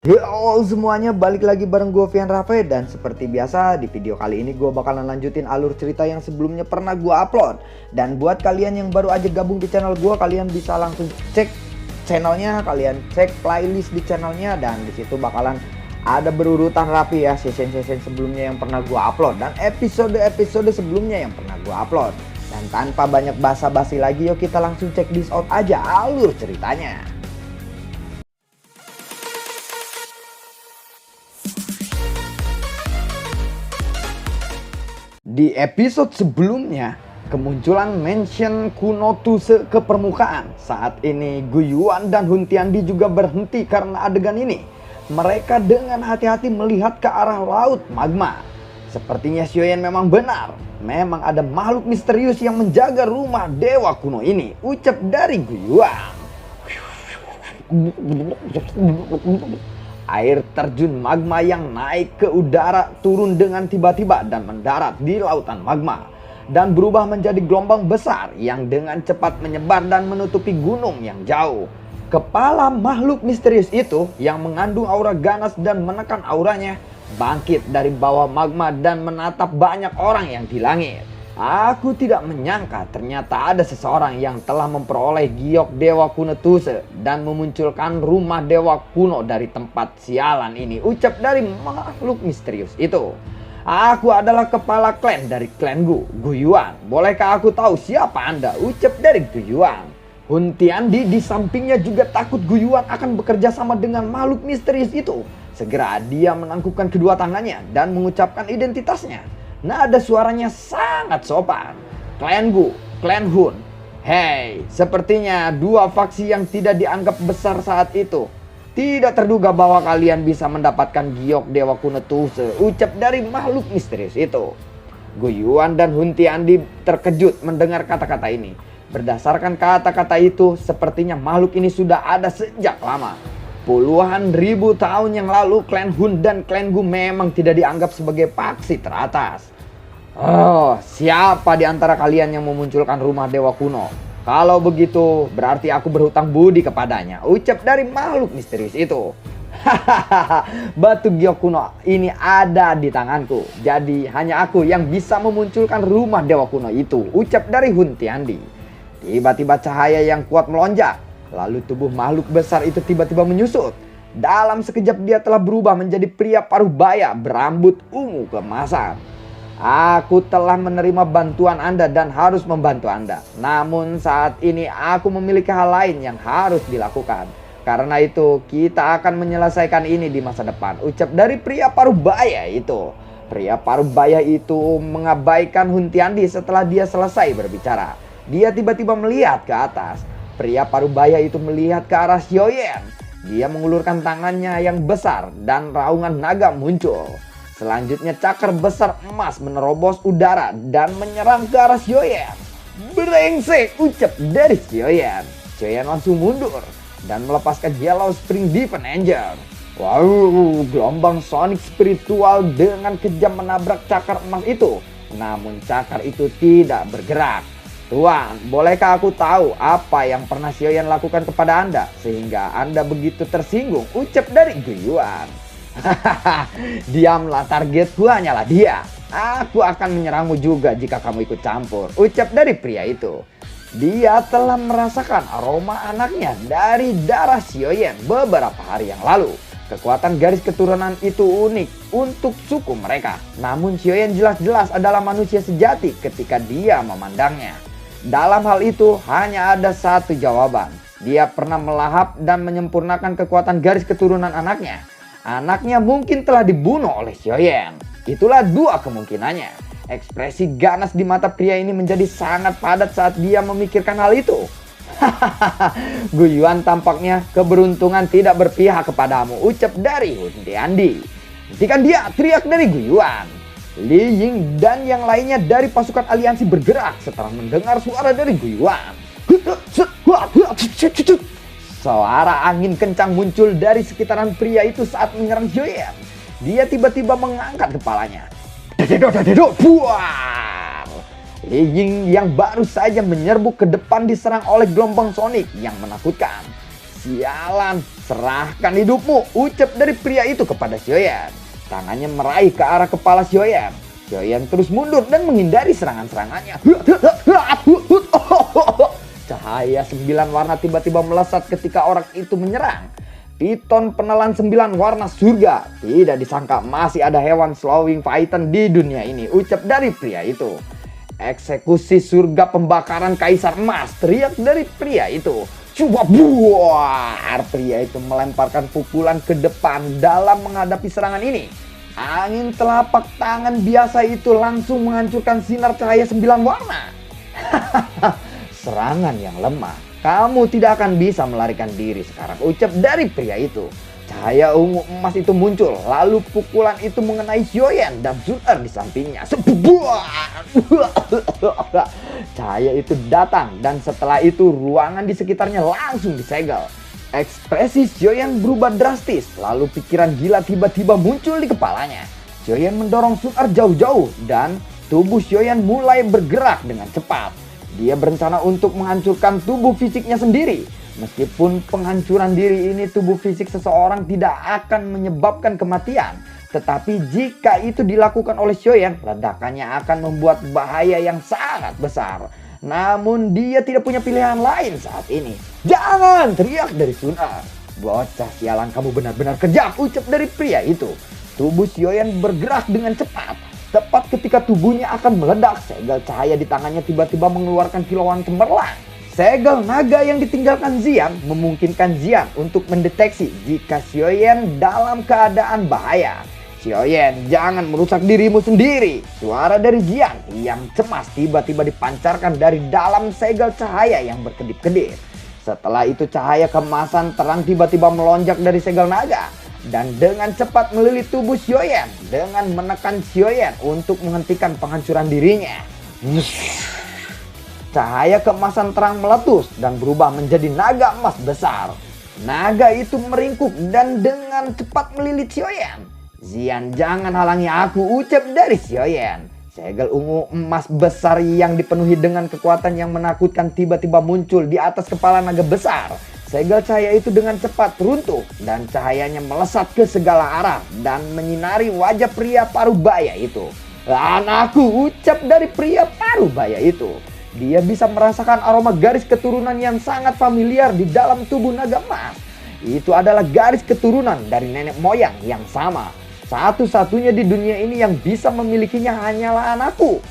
Halo semuanya, balik lagi bareng gue Vian Rafe. Dan seperti biasa di video kali ini gue bakalan lanjutin alur cerita yang sebelumnya pernah gue upload. Dan buat kalian yang baru aja gabung di channel gue, kalian bisa langsung cek channelnya, kalian cek playlist di channelnya. Dan disitu bakalan ada berurutan rapi ya session-session sebelumnya yang pernah gue upload dan episode-episode sebelumnya yang pernah gue upload. Dan tanpa banyak basa-basi lagi, yuk kita langsung cek this out aja alur ceritanya. Di episode sebelumnya, kemunculan mention Kuno Tuse ke permukaan. Saat ini Guiyuan dan Hun Tiandi juga berhenti karena adegan ini. Mereka dengan hati-hati melihat ke arah laut magma. Sepertinya Xiaoyan memang benar. Memang ada makhluk misterius yang menjaga rumah dewa kuno ini. Ucap dari Guiyuan. Air terjun magma yang naik ke udara turun dengan tiba-tiba dan mendarat di lautan magma. Dan berubah menjadi gelombang besar yang dengan cepat menyebar dan menutupi gunung yang jauh. Kepala makhluk misterius itu yang mengandung aura ganas dan menekan auranya bangkit dari bawah magma dan menatap banyak orang yang di langit. Aku tidak menyangka ternyata ada seseorang yang telah memperoleh giok dewa kuno Tuse dan memunculkan rumah dewa kuno dari tempat sialan ini. Ucap dari makhluk misterius itu. Aku adalah kepala klan dari klan Guiyuan. Bolehkah aku tahu siapa Anda? Ucap dari Guiyuan. Hun Tiandi di sampingnya juga takut Guiyuan akan bekerja sama dengan makhluk misterius itu. Segera dia menangkupkan kedua tangannya dan mengucapkan identitasnya. Nada suaranya sangat sopan. Klan Gu, klan Hun. Hei, sepertinya dua faksi yang tidak dianggap besar saat itu. Tidak terduga bahwa kalian bisa mendapatkan giok dewa kuno Tuse. Ucap dari makhluk misterius itu. Guiyuan dan Hun Tiandi terkejut mendengar kata-kata ini. Berdasarkan kata-kata itu, sepertinya makhluk ini sudah ada sejak lama. Puluhan ribu tahun yang lalu klan Hun dan klan Gu memang tidak dianggap sebagai faksi teratas. Oh, siapa di antara kalian yang memunculkan rumah dewa kuno? Kalau begitu berarti aku berhutang budi kepadanya. Ucap dari makhluk misterius itu. Hahaha, batu giok kuno ini ada di tanganku. Jadi hanya aku yang bisa memunculkan rumah dewa kuno itu. Ucap dari Hun Tiandi. Tiba-tiba cahaya yang kuat melonjak. Lalu tubuh makhluk besar itu tiba-tiba menyusut. Dalam sekejap dia telah berubah menjadi pria paruh baya berambut ungu keemasan. Aku telah menerima bantuan Anda dan harus membantu Anda. Namun saat ini aku memiliki hal lain yang harus dilakukan. Karena itu kita akan menyelesaikan ini di masa depan. Ucap dari pria paruh baya itu. Pria paruh baya itu mengabaikan Hun Tiandi setelah dia selesai berbicara. Dia tiba-tiba melihat ke atas. Pria parubaya itu melihat ke arah Xiaoyan. Dia mengulurkan tangannya yang besar dan raungan naga muncul. Selanjutnya cakar besar emas menerobos udara dan menyerang ke arah Xiaoyan. Brengsek, ucap dari Xiaoyan. Xiaoyan langsung mundur dan melepaskan Yellow Spring Divine Angel. Wow, gelombang sonic spiritual dengan kejam menabrak cakar emas itu. Namun cakar itu tidak bergerak. Tuan, bolehkah aku tahu apa yang pernah Xiaoyan lakukan kepada Anda sehingga Anda begitu tersinggung? Ucap dari Guiyuan. Hahaha, diamlah, targetku hanyalah dia. Aku akan menyerangmu juga jika kamu ikut campur. Ucap dari pria itu. Dia telah merasakan aroma anaknya dari darah Xiaoyan beberapa hari yang lalu. Kekuatan garis keturunan itu unik untuk suku mereka. Namun Xiaoyan jelas-jelas adalah manusia sejati ketika dia memandangnya. Dalam hal itu hanya ada satu jawaban. Dia pernah melahap dan menyempurnakan kekuatan garis keturunan anaknya. Anaknya mungkin telah dibunuh oleh Xiaoyan. Itulah dua kemungkinannya. Ekspresi ganas di mata pria ini menjadi sangat padat saat dia memikirkan hal itu. Hahaha, Guiyuan tampaknya keberuntungan tidak berpihak kepadamu. Ucap dari Hun Tiandi. Hentikan dia, teriak dari Guiyuan. Li Ying dan yang lainnya dari pasukan aliansi bergerak setelah mendengar suara dari Guiyuan. Suara angin kencang muncul dari sekitaran pria itu saat menyerang Xiaoyan. Dia tiba-tiba mengangkat kepalanya. Buar! Li Ying yang baru saja menyerbu ke depan diserang oleh gelombang sonik yang menakutkan. Sialan, serahkan hidupmu, ucap dari pria itu kepada Xiaoyan. Tangannya meraih ke arah kepala Xiaoyan. Xiaoyan terus mundur dan menghindari serangan-serangannya. Cahaya 9 warna tiba-tiba melesat ketika orang itu menyerang. Piton penelan 9 warna surga. Tidak disangka masih ada hewan Slowing Python di dunia ini, ucap dari pria itu. Eksekusi surga pembakaran kaisar emas, teriak dari pria itu. Coba buar, pria itu melemparkan pukulan ke depan dalam menghadapi serangan ini. Angin telapak tangan biasa itu langsung menghancurkan sinar cahaya 9 warna. Serangan yang lemah. Kamu tidak akan bisa melarikan diri sekarang, ucap dari pria itu. Cahaya ungu emas itu muncul, lalu pukulan itu mengenai Xiaoyan dan Sun-Er di sampingnya. Cahaya itu datang dan setelah itu ruangan di sekitarnya langsung disegel. Ekspresi Xiaoyan berubah drastis, lalu pikiran gila tiba-tiba muncul di kepalanya. Xiaoyan mendorong Sun-Er jauh-jauh dan tubuh Xiaoyan mulai bergerak dengan cepat. Dia berencana untuk menghancurkan tubuh fisiknya sendiri. Meskipun penghancuran diri ini tubuh fisik seseorang tidak akan menyebabkan kematian, tetapi jika itu dilakukan oleh Xiaoyan, ledakannya akan membuat bahaya yang sangat besar. Namun dia tidak punya pilihan lain saat ini. Jangan, teriak dari Sun-Er. Bocah sialan, kamu benar-benar kejam, ucap dari pria itu. Tubuh Xiaoyan bergerak dengan cepat. Tepat ketika tubuhnya akan meledak, segel cahaya di tangannya tiba-tiba mengeluarkan kilauan cemerlang. Segel naga yang ditinggalkan Xian memungkinkan Xian untuk mendeteksi jika Xiaoyan dalam keadaan bahaya. Xiaoyan, jangan merusak dirimu sendiri. Suara dari Xian yang cemas tiba-tiba dipancarkan dari dalam segel cahaya yang berkedip-kedip. Setelah itu cahaya kemasan terang tiba-tiba melonjak dari segel naga dan dengan cepat melilit tubuh Xiaoyan dengan menekan Xiaoyan untuk menghentikan penghancuran dirinya. Cahaya keemasan terang meletus dan berubah menjadi naga emas besar. Naga itu meringkuk dan dengan cepat melilit Xiaoyan. Xian, jangan halangi aku, ucap dari Xiaoyan. Segel ungu emas besar yang dipenuhi dengan kekuatan yang menakutkan tiba-tiba muncul di atas kepala naga besar. Segel cahaya itu dengan cepat runtuh dan cahayanya melesat ke segala arah dan menyinari wajah pria parubaya itu. Anakku, ucap dari pria parubaya itu. Dia bisa merasakan aroma garis keturunan yang sangat familiar di dalam tubuh naga emas. Itu adalah garis keturunan dari nenek moyang yang sama. Satu-satunya di dunia ini yang bisa memilikinya hanyalah anakku.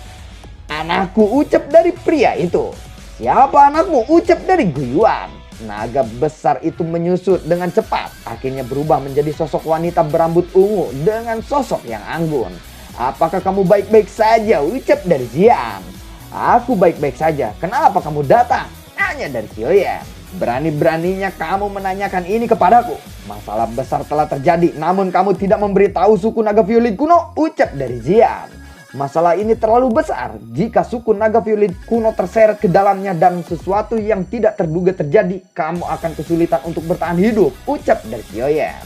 Anakku, ucap dari pria itu. Siapa anakmu? Ucap dari Guiyuan. Naga besar itu menyusut dengan cepat. Akhirnya berubah menjadi sosok wanita berambut ungu dengan sosok yang anggun. Apakah kamu baik-baik saja? Ucap dari Xian. Aku baik-baik saja. Kenapa kamu datang? Tanya dari Xiaoyan. Berani-beraninya kamu menanyakan ini kepadaku. Masalah besar telah terjadi, namun kamu tidak memberitahu suku naga violet kuno, ucap dari Xian. Masalah ini terlalu besar. Jika suku naga violet kuno terseret ke dalamnya dan sesuatu yang tidak terduga terjadi, kamu akan kesulitan untuk bertahan hidup, ucap dari Xiaoyan.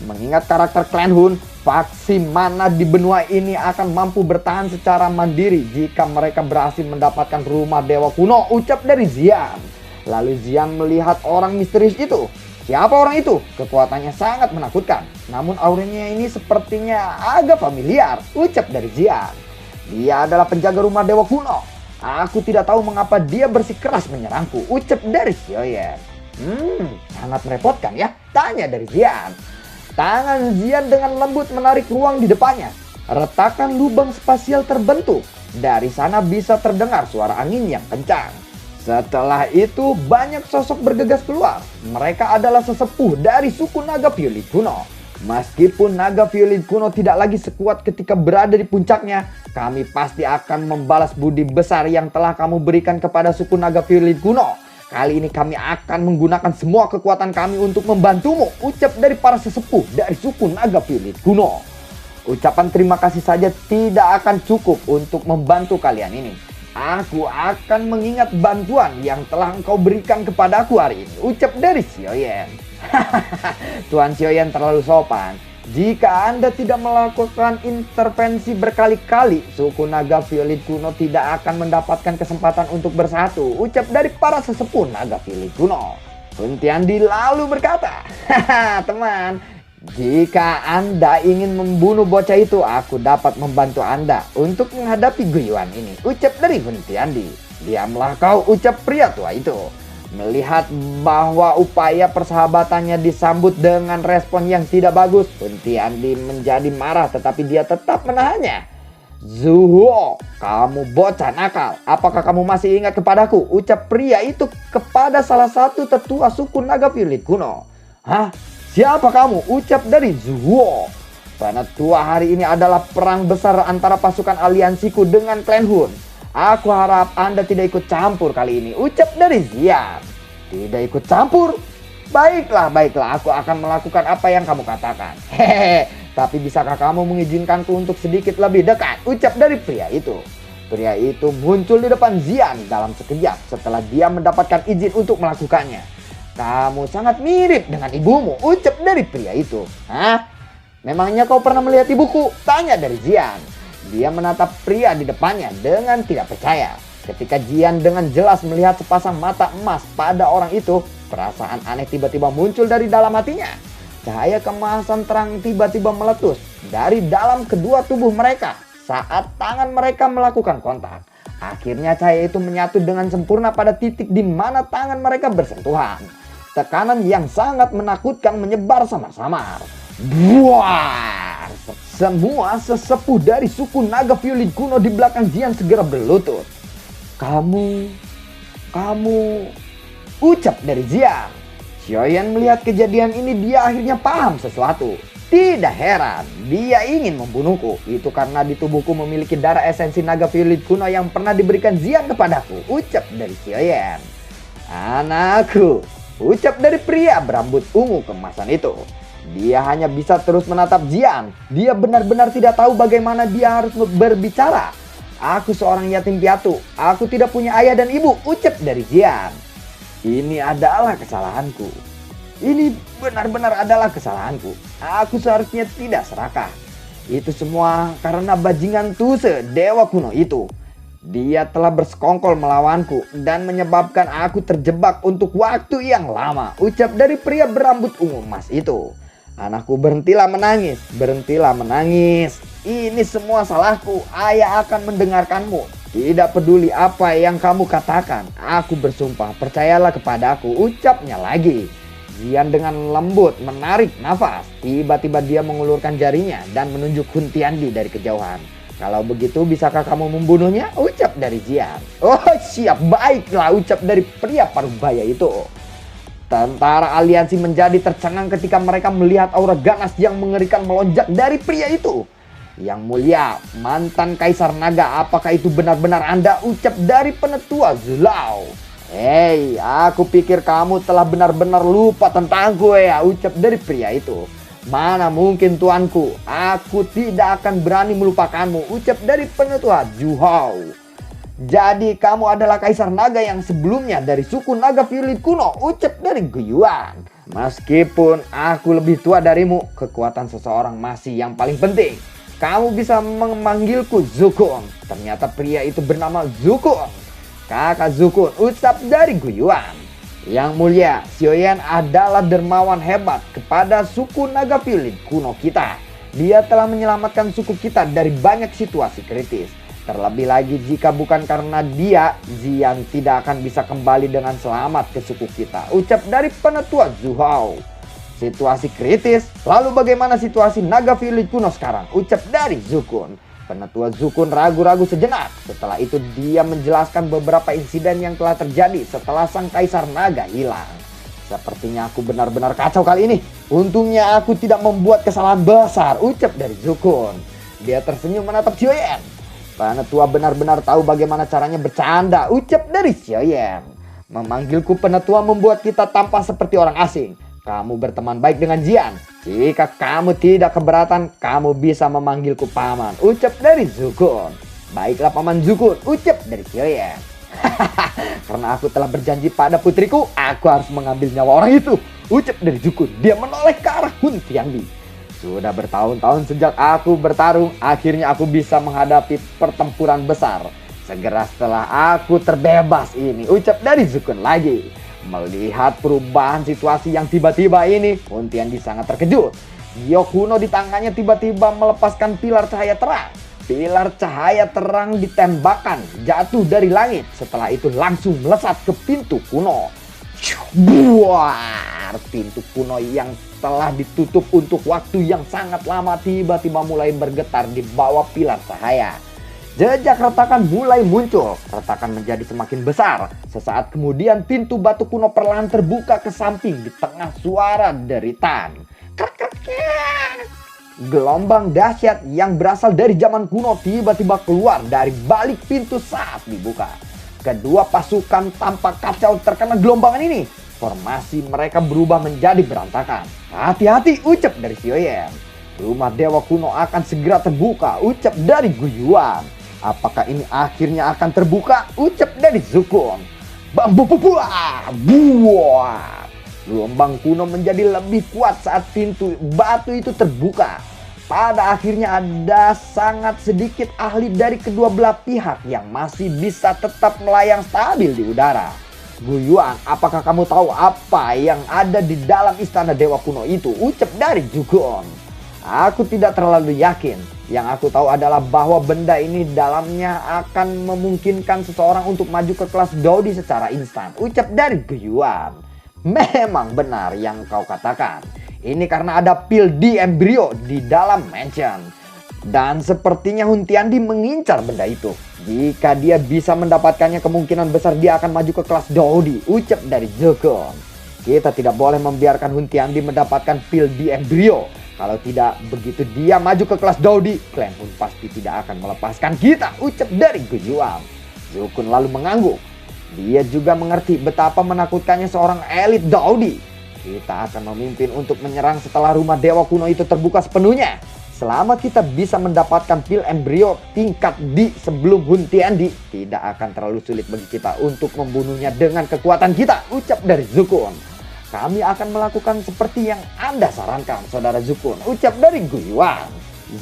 Mengingat karakter Clan Hun, faksi mana di benua ini akan mampu bertahan secara mandiri jika mereka berhasil mendapatkan rumah dewa kuno, ucap dari Xian. Lalu Xian melihat orang misterius itu. Siapa orang itu? Kekuatannya sangat menakutkan. Namun auranya ini sepertinya agak familiar, ucap dari Xian. Dia adalah penjaga rumah dewa kuno. Aku tidak tahu mengapa dia bersikeras menyerangku, ucap dari Xiaoyan. Sangat merepotkan ya, tanya dari Xian. Tangan Xian dengan lembut menarik ruang di depannya. Retakan lubang spasial terbentuk. Dari sana bisa terdengar suara angin yang kencang. Setelah itu banyak sosok bergegas keluar. Mereka adalah sesepuh dari suku naga violet kuno. Meskipun naga violet kuno tidak lagi sekuat ketika berada di puncaknya, kami pasti akan membalas budi besar yang telah kamu berikan kepada suku naga violet kuno. Kali ini kami akan menggunakan semua kekuatan kami untuk membantumu, ucap dari para sesepuh dari suku naga violet kuno. Ucapan terima kasih saja tidak akan cukup untuk membantu kalian ini. Aku akan mengingat bantuan yang telah engkau berikan kepadaku hari ini, ucap dari Xiaoyan. Tuan Xiaoyan terlalu sopan. Jika Anda tidak melakukan intervensi berkali-kali, suku naga violet kuno tidak akan mendapatkan kesempatan untuk bersatu, ucap dari para sesepuh naga violet kuno. Hun Tiandi lalu berkata, "Haha teman, jika Anda ingin membunuh bocah itu, aku dapat membantu Anda untuk menghadapi Guiyuan ini," ucap dari Hun Tiandi. "Diamlah kau," ucap pria tua itu. Melihat bahwa upaya persahabatannya disambut dengan respon yang tidak bagus, Hun Tiandi menjadi marah, tetapi dia tetap menahannya. "Zuhuo, kamu bocah nakal. Apakah kamu masih ingat kepadaku?" ucap pria itu kepada salah satu tetua suku naga violet kuno. "Hah? Siapa kamu?" ucap dari Zuhuo. "Penetua hari ini adalah perang besar antara pasukan aliansiku dengan klan Hun. Aku harap Anda tidak ikut campur kali ini," ucap dari Zian. "Tidak ikut campur? Baiklah, aku akan melakukan apa yang kamu katakan. Hehehe, tapi bisakah kamu mengizinkanku untuk sedikit lebih dekat?" ucap dari pria itu. Pria itu muncul di depan Zian dalam sekejap setelah dia mendapatkan izin untuk melakukannya. "Kamu sangat mirip dengan ibumu," ucap dari pria itu. "Hah? Memangnya kau pernah melihat ibuku?" tanya dari Zian. Dia menatap pria di depannya dengan tidak percaya. Ketika Zian dengan jelas melihat sepasang mata emas pada orang itu, perasaan aneh tiba-tiba muncul dari dalam hatinya. Cahaya kemasan terang tiba-tiba meletus dari dalam kedua tubuh mereka saat tangan mereka melakukan kontak. Akhirnya cahaya itu menyatu dengan sempurna pada titik di mana tangan mereka bersentuhan. Tekanan yang sangat menakutkan menyebar samar-samar. Buar! Semua sesepuh dari suku naga violet kuno di belakang Zian segera berlutut. Kamu, ucap dari Zian. Xiaoyan melihat kejadian ini, dia akhirnya paham sesuatu. Tidak heran, dia ingin membunuhku. Itu karena di tubuhku memiliki darah esensi naga violet kuno yang pernah diberikan Zian kepadaku, ucap dari Xiaoyan. Anakku, ucap dari pria berambut ungu kemasan itu. Dia hanya bisa terus menatap Zian. Dia benar-benar tidak tahu bagaimana dia harus berbicara. Aku seorang yatim piatu. Aku tidak punya ayah dan ibu, ucap dari Zian. Ini adalah kesalahanku. Ini benar-benar adalah kesalahanku. Aku seharusnya tidak serakah. Itu semua karena bajingan Tuse, dewa kuno itu. Dia telah bersekongkol melawanku dan menyebabkan aku terjebak untuk waktu yang lama, ucap dari pria berambut ungu emas itu. Anakku, berhentilah menangis, berhentilah menangis. Ini semua salahku, ayah akan mendengarkanmu. Tidak peduli apa yang kamu katakan, aku bersumpah, percayalah kepadaku, ucapnya lagi. Zian dengan lembut menarik nafas. Tiba-tiba dia mengulurkan jarinya dan menunjuk Hun Tiandi dari kejauhan. Kalau begitu, bisakah kamu membunuhnya? Ucap dari Zian. Oh siap, baiklah, ucap dari pria parubaya itu. Tentara aliansi menjadi tercengang ketika mereka melihat aura ganas yang mengerikan melonjak dari pria itu. Yang mulia, mantan Kaisar Naga, apakah itu benar-benar Anda? Ucap dari penetua Zulau. Hei, aku pikir kamu telah benar-benar lupa tentangku ya, ucap dari pria itu. Mana mungkin tuanku, aku tidak akan berani melupakanmu, ucap dari penetua Juhou. Jadi kamu adalah Kaisar Naga yang sebelumnya dari suku Naga Violet kuno, ucap dari Guiyuan. Meskipun aku lebih tua darimu, kekuatan seseorang masih yang paling penting. Kamu bisa memanggilku Zukun. Ternyata pria itu bernama Zukun. Kakak Zukun, ucap dari Guiyuan. Yang mulia, Xiaoyan adalah dermawan hebat kepada suku Naga Violet kuno kita. Dia telah menyelamatkan suku kita dari banyak situasi kritis. Terlebih lagi jika bukan karena dia, Zian tidak akan bisa kembali dengan selamat ke suku kita, ucap dari penetua Zuhao. Situasi kritis? Lalu bagaimana situasi Naga Violet kuno sekarang? Ucap dari Zukun. Penetua Zukun ragu-ragu sejenak. Setelah itu dia menjelaskan beberapa insiden yang telah terjadi setelah sang Kaisar Naga hilang. Sepertinya aku benar-benar kacau kali ini. Untungnya aku tidak membuat kesalahan besar, ucap dari Zukun. Dia tersenyum menatap Xiaoyan. Penetua benar-benar tahu bagaimana caranya bercanda, ucap dari Xiaoyan. Memanggilku penetua membuat kita tampak seperti orang asing. Kamu berteman baik dengan Zian. Jika kamu tidak keberatan, kamu bisa memanggilku paman, ucap dari Zukun. Baiklah paman Zukun, ucap dari Xiaoyan. Karena aku telah berjanji pada putriku, aku harus mengambil nyawa orang itu, ucap dari Zukun. Dia menoleh ke arah Hun Tiandi. Sudah bertahun-tahun sejak aku bertarung, akhirnya aku bisa menghadapi pertempuran besar. Segera setelah aku terbebas ini, ucap dari Zukun lagi. Melihat perubahan situasi yang tiba-tiba ini, Hun Tiandi sangat terkejut. Giok kuno di tangannya tiba-tiba melepaskan pilar cahaya terang. Pilar cahaya terang ditembakkan jatuh dari langit. Setelah itu langsung melesat ke pintu kuno. Buar, pintu kuno yang telah ditutup untuk waktu yang sangat lama tiba-tiba mulai bergetar di bawah pilar cahaya. Jejak retakan mulai muncul. Retakan menjadi semakin besar. Sesaat kemudian pintu batu kuno perlahan terbuka ke samping di tengah suara deritan. Gelombang dahsyat yang berasal dari zaman kuno tiba-tiba keluar dari balik pintu saat dibuka. Kedua pasukan tampak kacau terkena gelombangan ini. Formasi mereka berubah menjadi berantakan. Hati-hati, ucap dari Xiaoyan. Rumah dewa kuno akan segera terbuka, ucap dari Guyuan. Apakah ini akhirnya akan terbuka, ucap dari Zukun. Bambu buah. Gelombang kuno menjadi lebih kuat saat pintu batu itu terbuka. Pada akhirnya ada sangat sedikit ahli dari kedua belah pihak yang masih bisa tetap melayang stabil di udara. Guyuan, apakah kamu tahu apa yang ada di dalam istana dewa kuno itu? Ucap dari Jugon. Aku tidak terlalu yakin. Yang aku tahu adalah bahwa benda ini dalamnya akan memungkinkan seseorang untuk maju ke kelas Dodi secara instan. Ucap dari Guyuan. Memang benar yang kau katakan. Ini karena ada pil di embrio di dalam mansion. Dan sepertinya Hun Tiandi mengincar benda itu. Jika dia bisa mendapatkannya, kemungkinan besar dia akan maju ke kelas Dodi. Ucap dari Jokon. Kita tidak boleh membiarkan Hun Tiandi mendapatkan pil di embrio. Kalau tidak begitu dia maju ke kelas Dodi, klan Hun pasti tidak akan melepaskan kita. Ucap dari Guyuan. Zukun lalu mengangguk. Dia juga mengerti betapa menakutkannya seorang elit Dodi. Kita akan memimpin untuk menyerang setelah rumah dewa kuno itu terbuka sepenuhnya. Selama kita bisa mendapatkan pil embrio tingkat D sebelum Hun Tiandi, tidak akan terlalu sulit bagi kita untuk membunuhnya dengan kekuatan kita. Ucap dari Zukun. Kami akan melakukan seperti yang Anda sarankan, saudara Zukun. Ucap dari Guyuan.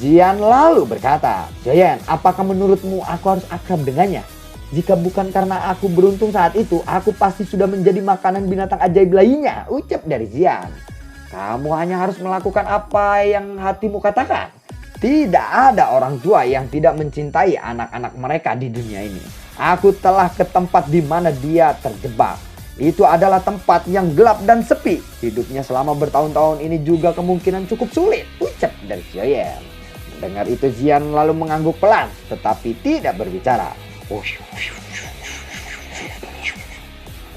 Zian lalu berkata, Jayan, apakah menurutmu aku harus akrab dengannya? Jika bukan karena aku beruntung saat itu, aku pasti sudah menjadi makanan binatang ajaib lainnya. Ucap dari Zian. Kamu hanya harus melakukan apa yang hatimu katakan. Tidak ada orang tua yang tidak mencintai anak-anak mereka di dunia ini. Aku telah ke tempat di mana dia terjebak. Itu adalah tempat yang gelap dan sepi. Hidupnya selama bertahun-tahun ini juga kemungkinan cukup sulit. Ucap dari Xiaoyan. Mendengar itu Zian lalu mengangguk pelan, tetapi tidak berbicara.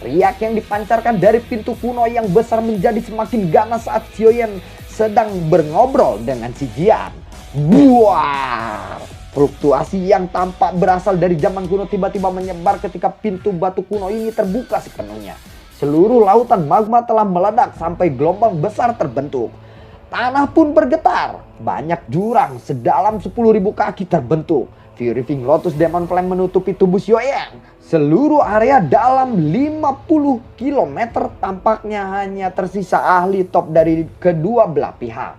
Riak yang dipancarkan dari pintu kuno yang besar menjadi semakin ganas saat Xiaoyan sedang berngobrol dengan si Jian. Buar! Fluktuasi yang tampak berasal dari zaman kuno tiba-tiba menyebar ketika pintu batu kuno ini terbuka sepenuhnya. Seluruh lautan magma telah meledak sampai gelombang besar terbentuk. Tanah pun bergetar. Banyak jurang sedalam 10.000 kaki terbentuk. Purifying Lotus Demon Flame menutupi tubuh Xiaoyan. Seluruh area dalam 50 km tampaknya hanya tersisa ahli top dari kedua belah pihak.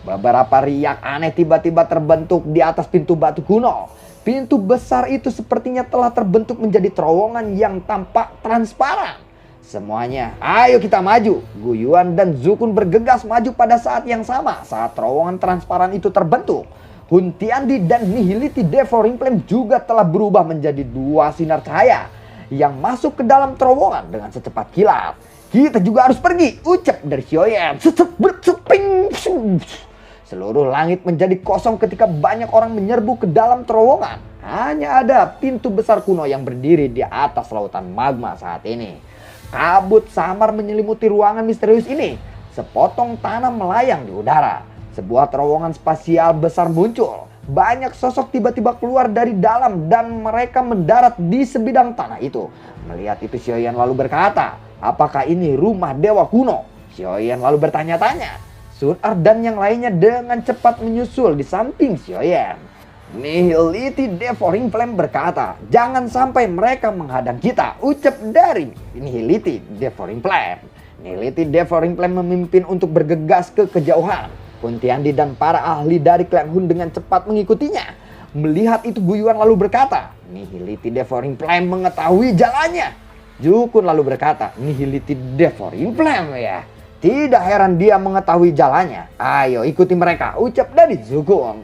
Beberapa riak aneh tiba-tiba terbentuk di atas pintu batu kuno. Pintu besar itu sepertinya telah terbentuk menjadi terowongan yang tampak transparan. Semuanya, ayo kita maju. Guyuan dan Zukun bergegas maju pada saat yang sama saat terowongan transparan itu terbentuk. Hun Tiandi dan Nihility Devouring Flame juga telah berubah menjadi dua sinar cahaya yang masuk ke dalam terowongan dengan secepat kilat. Kita juga harus pergi, ucap dari Xiaoyan. Seluruh langit menjadi kosong ketika banyak orang menyerbu ke dalam terowongan. Hanya ada pintu besar kuno yang berdiri di atas lautan magma saat ini. Kabut samar menyelimuti ruangan misterius ini. Sepotong tanah melayang di udara. Sebuah terowongan spasial besar muncul. Banyak sosok tiba-tiba keluar dari dalam dan mereka mendarat di sebidang tanah itu. Melihat itu Xiaoyan lalu berkata, apakah ini rumah dewa kuno? Xiaoyan lalu bertanya-tanya. Sun Er dan yang lainnya dengan cepat menyusul di samping Xiaoyan. Nihility Devouring Flame berkata, jangan sampai mereka menghadang kita, ucap dari Nihility Devouring Flame. Nihility Devouring Flame memimpin untuk bergegas ke kejauhan. Hun Tiandi dan para ahli dari klan Hun dengan cepat mengikutinya. Melihat itu Guyuan lalu berkata, "Nihility Devouring Flame mengetahui jalannya." Zukun lalu berkata, "Nihility Devouring Flame ya. Tidak heran dia mengetahui jalannya. Ayo ikuti mereka," ucap dari Zukun.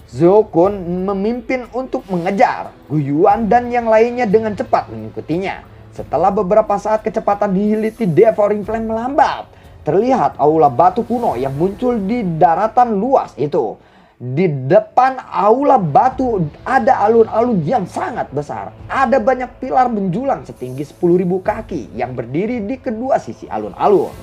Zukun memimpin untuk mengejar. Guyuan dan yang lainnya dengan cepat mengikutinya. Setelah beberapa saat kecepatan Nihility Devouring Flame melambat. Terlihat aula batu kuno yang muncul di daratan luas itu. Di depan aula batu ada alun-alun yang sangat besar. Ada banyak pilar menjulang setinggi 10.000 kaki yang berdiri di kedua sisi alun-alun.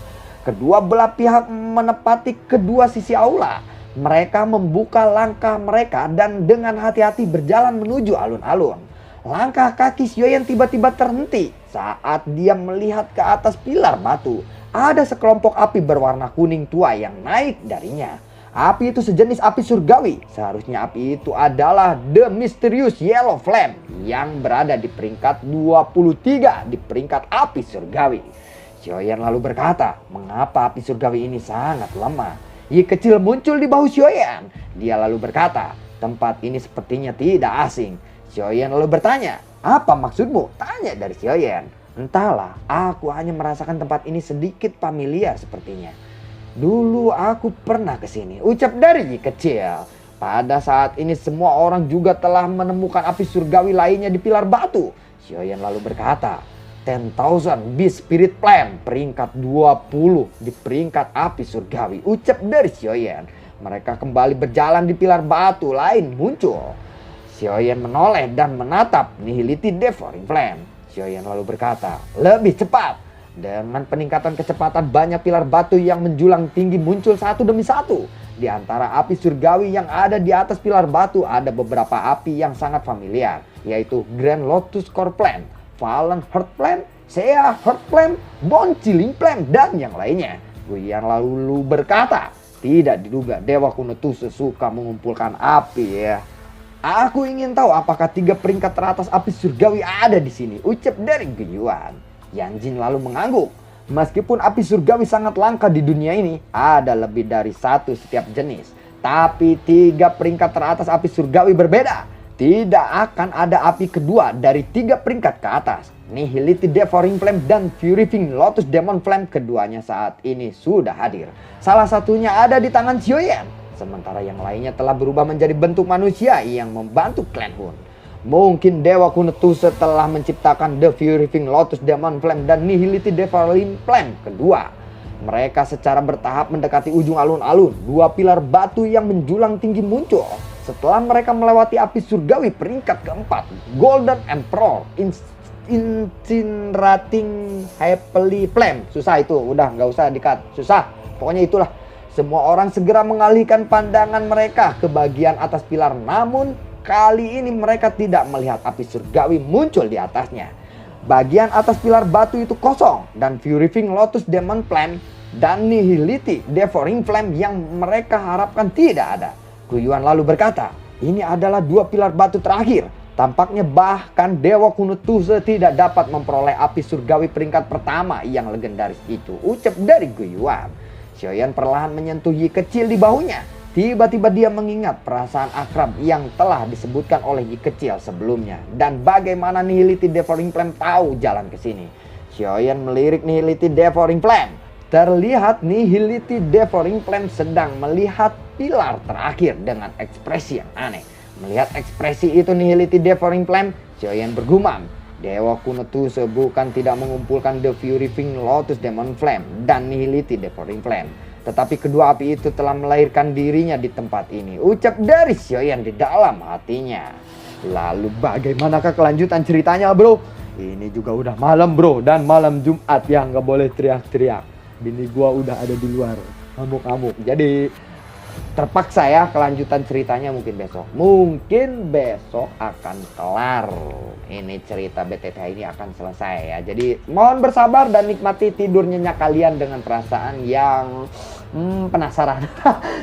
Kedua belah pihak menepati kedua sisi aula. Mereka membuka langkah mereka dan dengan hati-hati berjalan menuju alun-alun. Langkah kaki Xiaoyan tiba-tiba terhenti saat dia melihat ke atas pilar batu. Ada sekelompok api berwarna kuning tua yang naik darinya. Api itu sejenis api surgawi. Seharusnya api itu adalah The Mysterious Yellow Flame yang berada di peringkat 23 di peringkat api surgawi. Xiaoyan lalu berkata, "Mengapa api surgawi ini sangat lemah?" Yi kecil muncul di bahu Xiaoyan. Dia lalu berkata, "Tempat ini sepertinya tidak asing." Xiaoyan lalu bertanya, "Apa maksudmu?" Tanya dari Xiaoyan. "Entahlah, aku hanya merasakan tempat ini sedikit familiar sepertinya. Dulu aku pernah ke sini," ucap dari Yi kecil. Pada saat ini semua orang juga telah menemukan api surgawi lainnya di pilar batu. Xiaoyan lalu berkata, 10,000 Beast Spirit Flame peringkat 20 di peringkat api surgawi, ucap dari Xiaoyan. Mereka kembali berjalan di pilar batu lain muncul. Xiaoyan menoleh dan menatap Nihility Devouring Flame. Xiaoyan lalu berkata, "Lebih cepat." Dengan peningkatan kecepatan banyak pilar batu yang menjulang tinggi muncul satu demi satu. Di antara api surgawi yang ada di atas pilar batu ada beberapa api yang sangat familiar, yaitu Grand Lotus Core Flame, Fallen Heart Flame, Sea Heart Flame, Bone Chilling Flame, dan yang lainnya. Guyuan lalu berkata, "Tidak diduga Dewa Kuno itu sesuka mengumpulkan api ya. Aku ingin tahu apakah 3 peringkat teratas api surgawi ada di sini," ucap dari Guyuan. Yanjin lalu mengangguk. Meskipun api surgawi sangat langka di dunia ini, ada lebih dari satu setiap jenis. Tapi 3 peringkat teratas api surgawi berbeda. Tidak akan ada api kedua dari 3 peringkat ke atas. Nihility Devouring Flame dan Purifying Lotus Demon Flame keduanya saat ini sudah hadir. Salah satunya ada di tangan Xiaoyan. Sementara yang lainnya telah berubah menjadi bentuk manusia yang membantu Clan Hun. Mungkin Dewa Kuno telah menciptakan The Purifying Lotus Demon Flame dan Nihility Devouring Flame kedua. Mereka secara bertahap mendekati ujung alun-alun. 2 pilar batu yang menjulang tinggi muncul. Setelah mereka melewati api surgawi peringkat keempat, Golden Emperor Incinerating Happily Flame. Susah itu, udah nggak usah dikat. Susah, pokoknya itulah. Semua orang segera mengalihkan pandangan mereka ke bagian atas pilar, namun kali ini mereka tidak melihat api surgawi muncul di atasnya. Bagian atas pilar batu itu kosong dan Purifying Lotus Demon Flame dan Nihility Devouring Flame yang mereka harapkan tidak ada. Guyuan lalu berkata, "Ini adalah 2 pilar batu terakhir. Tampaknya bahkan Dewa Kuno Tuse tidak dapat memperoleh api surgawi peringkat pertama yang legendaris itu," ucap dari Guyuan. Xiaoyan perlahan menyentuh Yi kecil di bahunya. Tiba-tiba dia mengingat perasaan akrab yang telah disebutkan oleh Yi kecil sebelumnya. Dan bagaimana Nihility Devouring Flame tahu jalan ke sini. Xiaoyan melirik Nihility Devouring Flame. Terlihat Nihility Devouring Flame sedang melihat pilar terakhir dengan ekspresi yang aneh. Melihat ekspresi itu Nihility Devouring Flame, Xiaoyan bergumam. Dewa Kuno Tuse bukan tidak mengumpulkan The Purifying Lotus Demon Flame dan Nihility Devouring Flame. Tetapi kedua api itu telah melahirkan dirinya di tempat ini, ucap dari Xiaoyan di dalam hatinya. Lalu bagaimanakah kelanjutan ceritanya, bro? Ini juga udah malam, bro, dan malam Jumat ya, nggak boleh teriak-teriak. Bini gua udah ada di luar, ngamuk-ngamuk. Jadi terpaksa ya kelanjutan ceritanya mungkin besok. Mungkin besok akan kelar. Ini cerita BTTH ini akan selesai ya. Jadi mohon bersabar dan nikmati tidur nyenyak kalian dengan perasaan yang penasaran.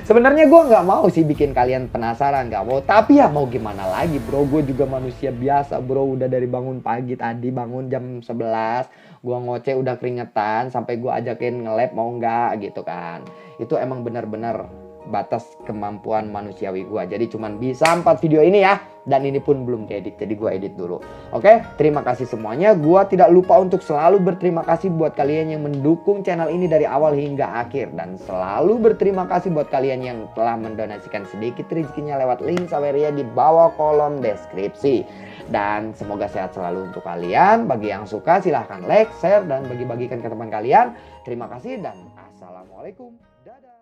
Sebenarnya gue nggak mau sih bikin kalian penasaran, nggak mau. Tapi ya mau gimana lagi, bro. Gue juga manusia biasa, bro. Udah dari bangun pagi tadi, bangun jam 11. Gue ngoceh udah keringetan sampai gue ajakin nge-lab mau nggak gitu kan. Itu emang bener-bener batas kemampuan manusiawi gue. Jadi cuman bisa 4 video ini ya. Dan ini pun belum diedit, jadi gue edit dulu. Oke, terima kasih semuanya. Gue tidak lupa untuk selalu berterima kasih buat kalian yang mendukung channel ini dari awal hingga akhir. Dan selalu berterima kasih buat kalian yang telah mendonasikan sedikit rezekinya lewat link Saweria di bawah kolom deskripsi. Dan semoga sehat selalu untuk kalian. Bagi yang suka silahkan like, share, dan bagi-bagikan ke teman kalian. Terima kasih dan assalamualaikum. Dadah.